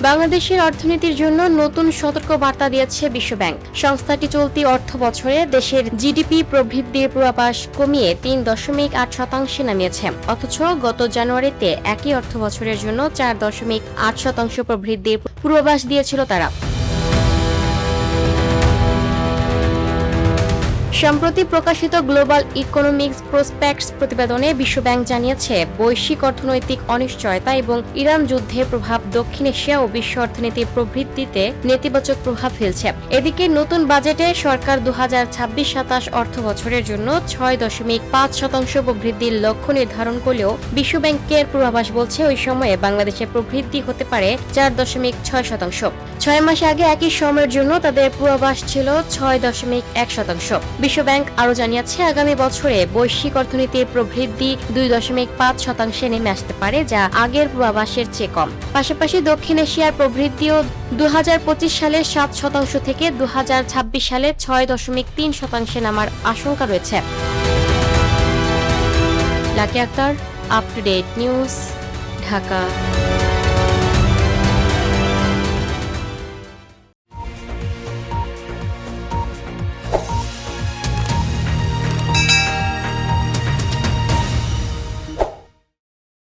বাংলাদেশের অর্থনীতির জন্য নতুন সতর্ক বার্তা দিয়েছে বিশ্বব্যাংক। সংস্থাটি চলতি অর্থ বছরে দেশের জিডিপি প্রবৃদ্ধির পূর্বাভাস কমিয়ে ৩.৮% নামিয়েছে। অথচ গত জানুয়ারিতে একই অর্থ বছরের জন্য ৪.৮% প্রবৃদ্ধির পূর্বাভাস দিয়েছিল তারা। সম্প্রতি প্রকাশিত গ্লোবাল ইকোনমিক্স প্রসপেক্টস প্রতিবেদনে বিশ্বব্যাংক জানিয়েছে, বৈশ্বিক অর্থনৈতিক অনিশ্চয়তা এবং ইরান যুদ্ধের প্রভাব দক্ষিণ এশিয়া ও বিশ্ব অর্থনীতির প্রবৃদ্ধিতে নেতিবাচক প্রভাব ফেলছে। এদিকে নতুন বাজেটে সরকার ২০২৬-২৭ অর্থ বছরের জন্য ৬.৫% প্রবৃদ্ধির লক্ষ্য নির্ধারণ করলেও বিশ্বব্যাংকের পূর্বাভাস বলছে ওই সময়ে বাংলাদেশের প্রবৃদ্ধি হতে পারে ৪.৬%। ৬ মাস আগে একই সময়ের জন্য তাদের পূর্বাভাস ছিল ৬.১%। বিশ্বব্যাংক আরও জানিয়েছে, আগামী বছরে বৈশ্বিক অর্থনীতির প্রবৃদ্ধি ২.৫% নেমে আসতে পারে, যা আগের পূর্বাভাসের চেয়ে কম। পাশাপাশি দক্ষিণ এশিয়ার প্রবৃদ্ধিও ২০২৫ সালে ৭% থেকে ২০২৬ সালে ৬.৩% নামার আশঙ্কা রয়েছে। Lucky Akter, up to date news, Dhaka.